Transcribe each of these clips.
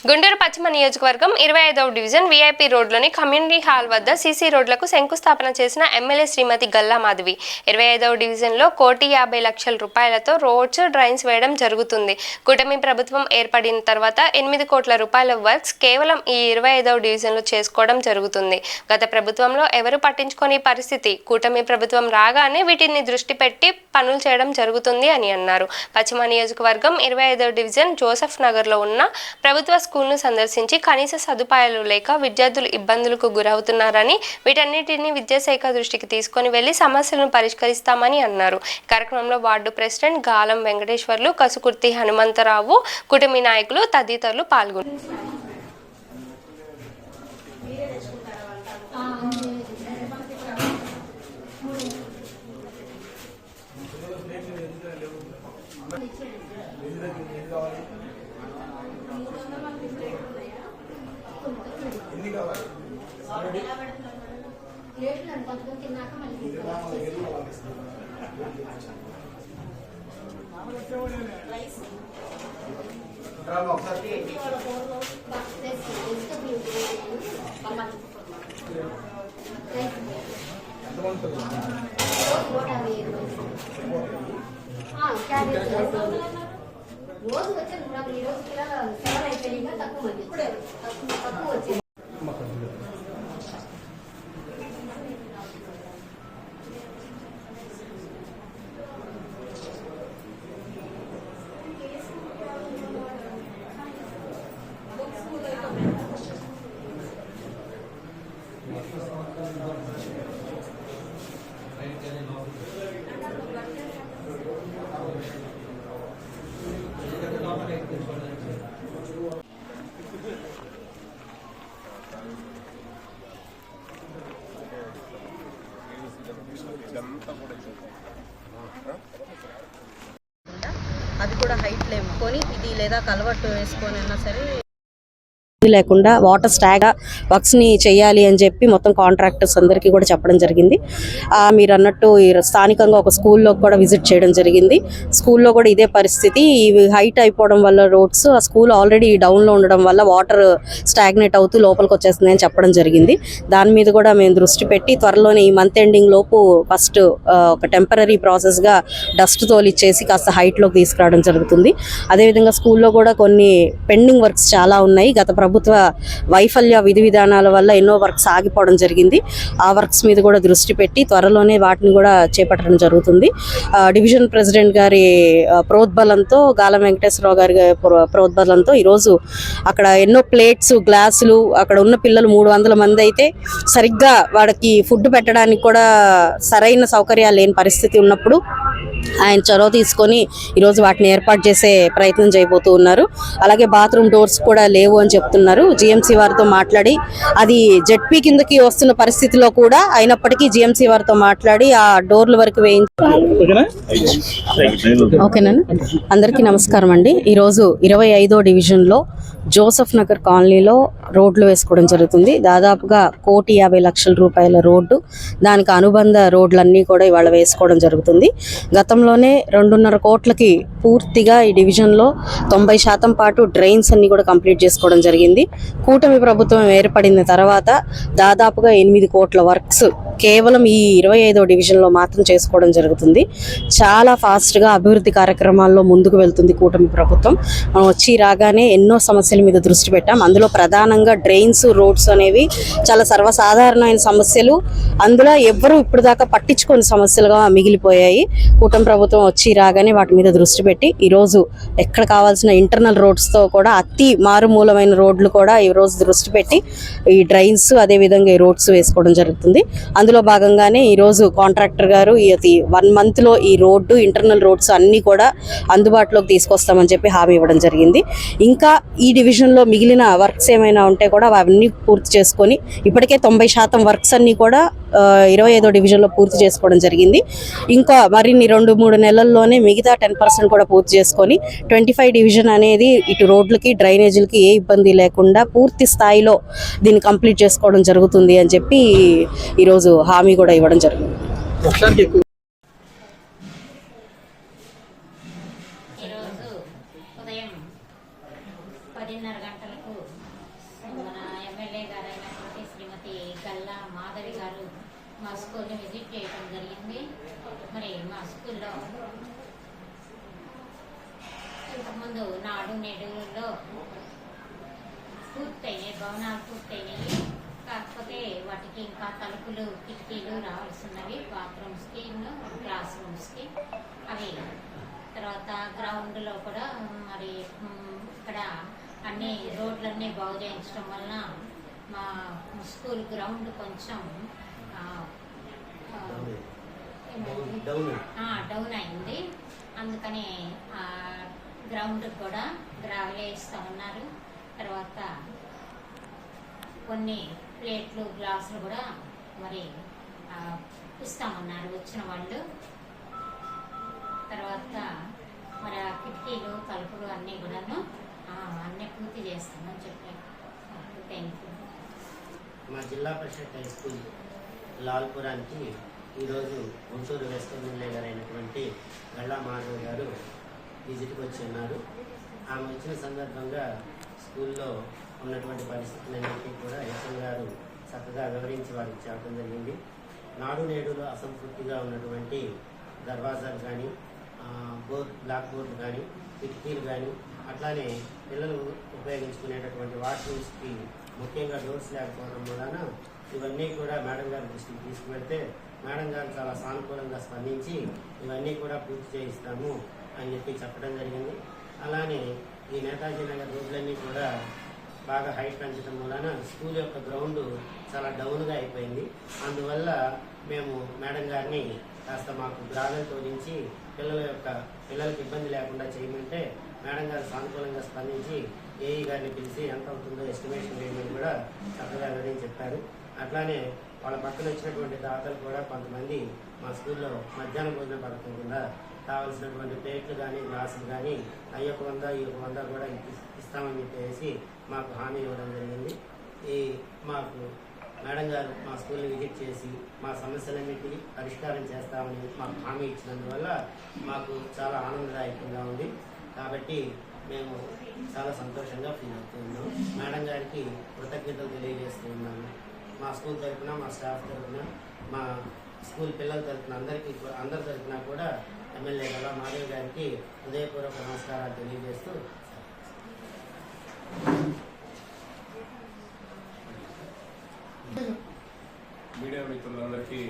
గుంటూరు పశ్చిమ నియోజకవర్గం 25వ division VIP రోడ్లోని కమ్యూనిటీ హాల్ వద్ద సీసీ రోడ్లకు శంకుస్థాపన చేసిన ఎమ్మెల్యే శ్రీమతి గల్లా మాధవి 25వ డివిజన్లో 1,50,00,000 రూపాయలతో రోడ్స్ డ్రైన్స్ వేయడం జరుగుతుంది. కూటమి ప్రభుత్వం ఏర్పడిన తర్వాత 8 కోట్ల రూపాయల వర్క్స్ కేవలం ఈ 25వ డివిజన్లో చేసుకోవడం జరుగుతుంది. గత ప్రభుత్వంలో ఎవరు పట్టించుకోని పరిస్థితి. కూటమి ప్రభుత్వం రాగానే వీటిని దృష్టి పెట్టి పనులు చేయడం జరుగుతుంది అని అన్నారు. పశ్చిమ నియోజకవర్గం 25వ డివిజన్ జోసెఫ్ నగర్లో ఉన్న ప్రభుత్వ స్కూల్ను సందర్శించి కనీస సదుపాయాలు లేక విద్యార్థులు ఇబ్బందులకు గురవుతున్నారని, వీటన్నిటిని విద్యాశాఖ దృష్టికి తీసుకొని వెళ్లి సమస్యలను పరిష్కరిస్తామని అన్నారు. కార్యక్రమంలో వార్డు ప్రెసిడెంట్ గాలం వెంకటేశ్వర్లు, కసుకుర్తి హనుమంతరావు, కూటమి నాయకులు తదితరులు పాల్గొన్నారు. రోజు వచ్చాను నాకు ఈ రోజు సెలవు అయిపోయింది తక్కువ వచ్చింది. అది కూడా హైట్ లేముకొని ఇది లేదా కలవట్టు వేసుకొని అయినా సరే లేకుండా వాటర్ స్టాగ్ వర్క్స్ ని చేయాలి అని చెప్పి మొత్తం కాంట్రాక్టర్స్ అందరికీ కూడా చెప్పడం జరిగింది. మీరు అన్నట్టు స్థానికంగా ఒక స్కూల్లో కూడా విజిట్ చేయడం జరిగింది. స్కూల్లో కూడా ఇదే పరిస్థితి. ఇవి హైట్ అయిపోవడం వల్ల రోడ్స్ ఆ స్కూల్ ఆల్రెడీ డౌన్ లో ఉండడం వల్ల వాటర్ స్టాగ్నేట్ అవుతూ లోపలికి వచ్చేస్తుంది అని చెప్పడం జరిగింది. దాని మీద కూడా మేము దృష్టి పెట్టి త్వరలోనే ఈ మంత్ ఎండింగ్ లోపు ఫస్ట్ ఒక టెంపరీ ప్రాసెస్ గా డస్ట్ తోలిచ్చేసి కాస్త హైట్ లోకి తీసుకురావడం జరుగుతుంది. అదేవిధంగా స్కూల్లో కూడా కొన్ని పెండింగ్ వర్క్స్ చాలా ఉన్నాయి. గత ప్రభుత్వ వైఫల్య విధి విధానాల వల్ల ఎన్నో వర్క్స్ ఆగిపోవడం జరిగింది. ఆ వర్క్స్ మీద కూడా దృష్టి పెట్టి త్వరలోనే వాటిని కూడా చేపట్టడం జరుగుతుంది. డివిజన్ ప్రెసిడెంట్ గారి ప్రోద్బలంతో, గాలం వెంకటేశ్వరరావు గారి ప్రోద్బలంతో ఈరోజు అక్కడ ఎన్నో ప్లేట్స్, గ్లాసులు, అక్కడ ఉన్న పిల్లలు 300 మంది అయితే సరిగ్గా వాడికి ఫుడ్ పెట్టడానికి కూడా సరైన సౌకర్యాలు లేని పరిస్థితి ఉన్నప్పుడు ఆయన చొరవ తీసుకొని ఈరోజు వాటిని ఏర్పాటు చేసే ప్రయత్నం చేయబోతూ ఉన్నారు. అలాగే బాత్రూమ్ డోర్స్ కూడా లేవు అని చెప్తున్నారు. జిఎంసీ వారితో మాట్లాడి అది జెడ్పీ కిందకి వస్తున్న పరిస్థితిలో కూడా అయినప్పటికీ జిఎంసీ వారితో మాట్లాడి ఆ డోర్ల వరకు ఓకేనా. అందరికీ నమస్కారం అండి. ఈరోజు 25వ డివిజన్లో జోసెఫ్ నగర్ కాలనీలో రోడ్లు వేసుకోవడం జరుగుతుంది. దాదాపుగా 1,50,00,000 రూపాయల రోడ్డు, దానికి అనుబంధ రోడ్లన్నీ కూడా ఇవాళ వేసుకోవడం జరుగుతుంది. గతంలోనే 2.5 కోట్లకి పూర్తిగా ఈ డివిజన్లో 90% పాటు డ్రైన్స్ అన్ని కూడా కంప్లీట్ చేసుకోవడం జరిగింది. కూటమి ప్రభుత్వం ఏర్పడిన తర్వాత దాదాపుగా 8 కోట్ల వర్క్స్ కేవలం ఈ 25వ డివిజన్లో మాత్రం చేసుకోవడం జరుగుతుంది. చాలా ఫాస్ట్గా అభివృద్ధి కార్యక్రమాల్లో ముందుకు వెళ్తుంది కూటమి ప్రభుత్వం. మనం వచ్చి రాగానే ఎన్నో సమస్యల మీద దృష్టి పెట్టాం. అందులో ప్రధానంగా డ్రైన్స్, రోడ్స్ అనేవి చాలా సర్వసాధారణమైన సమస్యలు. అందులో ఎవ్వరూ ఇప్పుడు దాకా పట్టించుకొని సమస్యలుగా మిగిలిపోయాయి. కూటమి ప్రభుత్వం వచ్చి రాగానే వాటి మీద దృష్టి పెట్టి ఈరోజు ఎక్కడ కావాల్సిన ఇంటర్నల్ రోడ్స్తో కూడా అతి మారుమూలమైన రోడ్లు కూడా ఈరోజు దృష్టి పెట్టి ఈ డ్రైన్స్ అదేవిధంగా ఈ రోడ్స్ వేసుకోవడం జరుగుతుంది. అందులో భాగంగానే ఈరోజు కాంట్రాక్టర్ గారు ఈ 1 మంత్లో ఈ రోడ్డు, ఇంటర్నల్ రోడ్స్ అన్నీ కూడా అందుబాటులోకి తీసుకొస్తామని చెప్పి హామీ ఇవ్వడం జరిగింది. ఇంకా ఈ డివిజన్లో మిగిలిన వర్క్స్ ఏమైనా ఉంటే కూడా అవన్నీ పూర్తి చేసుకొని ఇప్పటికే 90% వర్క్స్ అన్నీ కూడా 25వ డివిజన్లో పూర్తి చేసుకోవడం జరిగింది. ఇంకా మరిన్ని 2-3 నెలల్లోనే మిగతా 10% కూడా పూర్తి చేసుకొని 25 డివిజన్ అనేది ఇటు రోడ్లకి, డ్రైనేజీలకి ఏ ఇబ్బంది లేకుండా పూర్తి స్థాయిలో దీన్ని కంప్లీట్ చేసుకోవడం జరుగుతుంది అని చెప్పి ఈరోజు హామీ కూడా ఇవ్వడం జరిగింది. ఈరోజు ఉదయం 10:30 గంటలకు మన ఎమ్మెల్యే గారు అయినటువంటి శ్రీమతి గల్లా మాధవి గారు మా స్కూల్ని విజిట్ చేయడం జరిగింది. మరి మా స్కూల్లో ఇంతకుముందు నాడు నేడులో పూర్తయినాయి, భవనాలు పూర్తయినాయి. కాకపోతే వాటికి ఇంకా తలుపులు కిటికీలు రావాల్సినవి, బాత్రూమ్స్కి క్లాస్ రూమ్స్కి. అవి తర్వాత గ్రౌండ్లో కూడా మరి ఇక్కడ అన్ని రోడ్లన్నీ బాగు చేయించడం వలన మా స్కూల్ గ్రౌండ్ కొంచెం డౌన్ అయింది. అందుకని గ్రౌండ్ కూడా గ్రావెల్ వేస్తూ ఉన్నారు. తర్వాత కొన్ని ప్లేట్లు గ్లాసులు కూడా మరి ఇస్తామన్నారు వచ్చిన వాళ్ళు. తర్వాత మరి ఆ కిటికీలు తలుపులు అన్నీ కూడాను అన్నీ పూర్తి చేస్తామని చెప్పారు. Thank you. మా జిల్లా పరిషత్ హై స్కూల్ లాల్పురానికి ఈరోజు గుంటూరు వెస్ట్ ఎమ్మెల్యే గారు అయినటువంటి గల్లా మాధవ్ గారు విజిట్కి వచ్చి ఉన్నారు. ఆమె వచ్చిన సందర్భంగా స్కూల్లో ఉన్నటువంటి పరిస్థితులన్నింటినీ కూడా హెచ్ఎం గారు చక్కగా వివరించి వారికి చెప్పడం జరిగింది. నాడు నేడులో అసంపూర్తిగా ఉన్నటువంటి దర్వాజాలు కానీ, బ్లాక్ బోర్డు కానీ, కిటికీలు కానీ, అట్లానే పిల్లలు ఉపయోగించుకునేటటువంటి వాష్రూమ్స్కి ముఖ్యంగా డోర్స్ లేకపోవడం వలన ఇవన్నీ కూడా మేడం గారి దృష్టికి తీసుకువెళ్తే మేడం గారు చాలా సానుకూలంగా స్పందించి ఇవన్నీ కూడా పూర్తి చేయిస్తాము అని చెప్పడం జరిగింది. అలానే ఈ నేతాజీ నగర్ రోడ్లన్నీ కూడా బాగా హైట్ పెంచడం వలన స్కూల్ యొక్క గ్రౌండ్ చాలా డౌన్గా అయిపోయింది. అందువల్ల మేము మేడం గారిని కాస్త మాకు గ్రావెల్ తోలించి పిల్లలకి ఇబ్బంది లేకుండా చేయమంటే మేడం గారు సానుకూలంగా స్పందించి ఏఈ గారిని పిలిచి ఎంత అవుతుందో ఎస్టిమేషన్ వేయమని కూడా చక్కగా వివరించి చెప్పారు. అట్లానే వాళ్ళ పక్కన వచ్చినటువంటి దాతలు కూడా కొంతమంది మా స్కూల్లో మధ్యాహ్న భోజన పథకం కింద కావాల్సినటువంటి ప్లేట్లు కానీ, గ్లాసులు కానీ ఈ 100 కూడా ఇస్తామని చెప్పేసి మాకు హామీ ఇవ్వడం జరిగింది. మాకు మేడం గారు మా స్కూల్ని విజిట్ చేసి మా సమస్యలన్నింటినీ పరిష్కారం చేస్తామని మాకు హామీ ఇచ్చినందువల్ల మాకు చాలా ఆనందదాయకంగా ఉంది. కాబట్టి మేము చాలా సంతోషంగా ఫీల్ అవుతున్నాం. మేడం గారికి కృతజ్ఞతలు తెలియజేస్తూ ఉన్నాము. మా స్కూల్ తరఫున, మా స్టాఫ్ తరఫున, మా స్కూల్ పిల్లల తరఫున అందరి తరఫున కూడా ఎమ్మెల్యే గల్లా మాధవ్ గారికి హృదయపూర్వక నమస్కారాలు తెలియజేస్తూ మీడియా మిత్రులందరికీ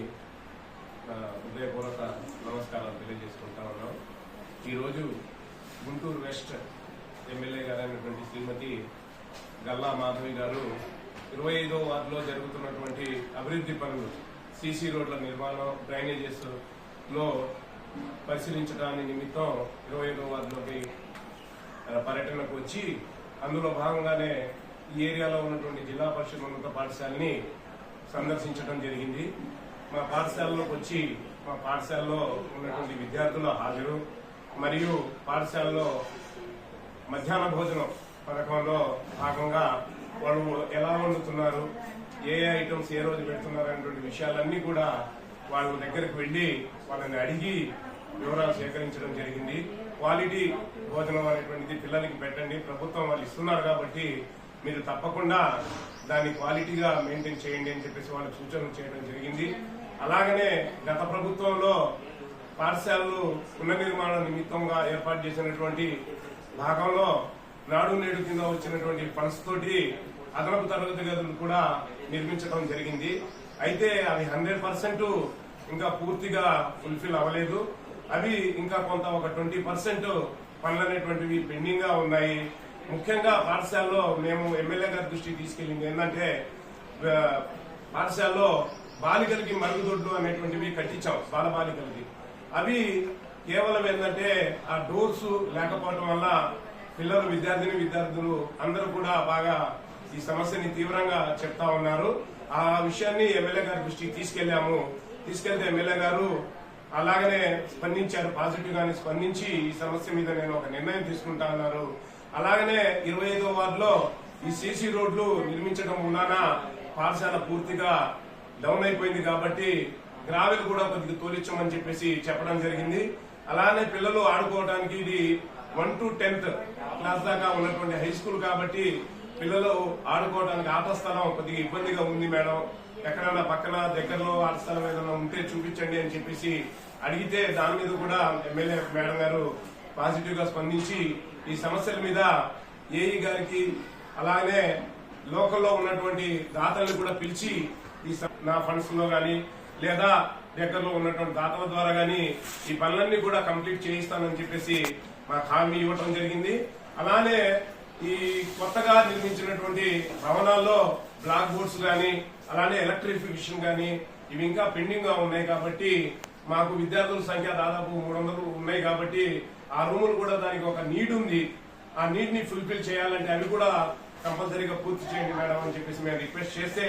హృదయపూర్వక నమస్కారాలు తెలియజేసుకుంటా ఉన్నాం. ఈరోజు గుంటూరు వెస్ట్ ఎమ్మెల్యే గారైనటువంటి శ్రీమతి గల్లా మాధవి గారు 25వ వార్డులో జరుగుతున్నటువంటి అభివృద్ధి పనులు, సీసీ రోడ్ల నిర్మాణం, డ్రైనేజెస్ లో పరిశీలించడానికి నిమిత్తం 25వ వార్డులోకి పర్యటనకు వచ్చి అందులో భాగంగానే ఈ ఏరియాలో ఉన్నటువంటి జిల్లా పరిషత్ ఉన్నత పాఠశాలని సందర్శించడం జరిగింది. మా పాఠశాలలోకి వచ్చి మా పాఠశాలలో ఉన్నటువంటి విద్యార్థుల హాజరు మరియు పాఠశాలలో మధ్యాహ్న భోజనం పథకంలో భాగంగా వాళ్ళు ఎలా వండుతున్నారు, ఏ ఐటమ్స్ ఏ రోజు పెడుతున్నారు అనేటువంటి విషయాలన్నీ కూడా వాళ్ళ దగ్గరకు వెళ్లి వాళ్ళని అడిగి వివరాలు సేకరించడం జరిగింది. క్వాలిటీ భోజనం అనేటువంటిది పిల్లలకి పెట్టండి, ప్రభుత్వం వాళ్ళు ఇస్తున్నారు కాబట్టి మీరు తప్పకుండా దాన్ని క్వాలిటీగా మెయింటైన్ చేయండి అని చెప్పేసి వాళ్ళకి సూచనలు చేయడం జరిగింది. అలాగనే గత ప్రభుత్వంలో పాఠశాలలు పునర్నిర్మాణ నిమిత్తంగా ఏర్పాటు చేసినటువంటి భాగంలో నాడు నేడు కింద వచ్చినటువంటి ఫండ్స్ తోటి అదనపు తరగతి గదులు కూడా నిర్మించడం జరిగింది. అయితే అవి 100% ఇంకా పూర్తిగా ఫుల్ఫిల్ అవ్వలేదు. అవి ఇంకా కొంత ఒక 20% పనులు అనేటువంటివి పెండింగ్ గా ఉన్నాయి. ముఖ్యంగా పాఠశాలలో మేము ఎమ్మెల్యే గారి దృష్టికి తీసుకెళ్లింది ఏంటంటే పాఠశాలలో బాలికలకి మరుగుదొడ్లు అనేటువంటివి కట్టించాం, బాలబాలికలకి. అవి కేవలం ఏంటంటే ఆ డోర్స్ లేకపోవడం వల్ల పిల్లలు, విద్యార్థులు అందరూ కూడా బాగా ఈ సమస్యని తీవ్రంగా చెప్తా ఉన్నారు. ఆ విషయాన్ని ఎమ్మెల్యే గారి దృష్టికి తీసుకెళ్తే ఎమ్మెల్యే గారు అలాగనే స్పందించారు, పాజిటివ్ గానే స్పందించి ఈ సమస్య మీద నేను ఒక నిర్ణయం తీసుకుంటా అన్నారు. అలాగనే 25వ వార్డులో ఈ సీసీ రోడ్లు నిర్మించడం వలన పాఠశాల పూర్తిగా డౌన్ అయిపోయింది కాబట్టి గ్రావెల్ కూడా కొద్దిగా తోలించమని చెప్పేసి చెప్పడం జరిగింది. అలానే పిల్లలు ఆడుకోవడానికి ఇది 1 to 10th క్లాస్ దాకా ఉన్నటువంటి హై స్కూల్ కాబట్టి పిల్లలు ఆడుకోవడానికి ఆట స్థలం కొద్దిగా ఇబ్బందిగా ఉంది మేడం, ఎక్కడైనా పక్కన దగ్గరలో ఆట స్థలం ఏదైనా ఉంటే చూపించండి అని చెప్పేసి అడిగితే దాని మీద కూడా ఎమ్మెల్యే మేడం గారు పాజిటివ్ గా స్పందించి ఈ సమస్యల మీద ఏఈ గారికి అలానే లోకల్లో ఉన్నటువంటి దాతలను కూడా పిలిచి నా ఫండ్స్ లో గానీ లేదా దగ్గరలో ఉన్నటువంటి దాతల ద్వారా గానీ ఈ పనులన్నీ కూడా కంప్లీట్ చేయిస్తానని చెప్పేసి మాకు హామీ ఇవ్వటం జరిగింది. అలానే ఈ కొత్తగా నిర్మించినటువంటి భవనాల్లో బ్లాక్ బోర్డ్స్ గానీ అలానే ఎలక్ట్రిఫికేషన్ గానీ ఇవి ఇంకా పెండింగ్ గా ఉన్నాయి కాబట్టి మాకు విద్యార్థుల సంఖ్య దాదాపు 300 ఉన్నాయి కాబట్టి ఆ రూములు కూడా దానికి ఒక నీడ్ ఉంది. ఆ నీడ్ ని ఫుల్ఫిల్ చేయాలంటే అవి కూడా కంపల్సరీగా పూర్తి చేయండి మేడం అని చెప్పేసి మేము రిక్వెస్ట్ చేస్తే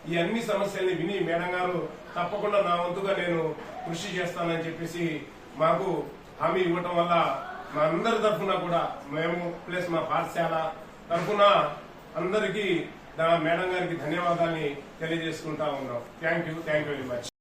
ఈ అన్ని సమస్యల్ని విని మేడం గారు తప్పకుండా నా వంతుగా నేను కృషి చేస్తానని చెప్పేసి మాకు హామీ ఇవ్వటం వల్ల మా అందరి తరఫున కూడా మేము ప్లస్ మా పాఠశాల తరఫున అందరికీ మేడం గారికి ధన్యవాదాన్ని తెలియజేసుకుంటా ఉన్నాం. Thank you very much.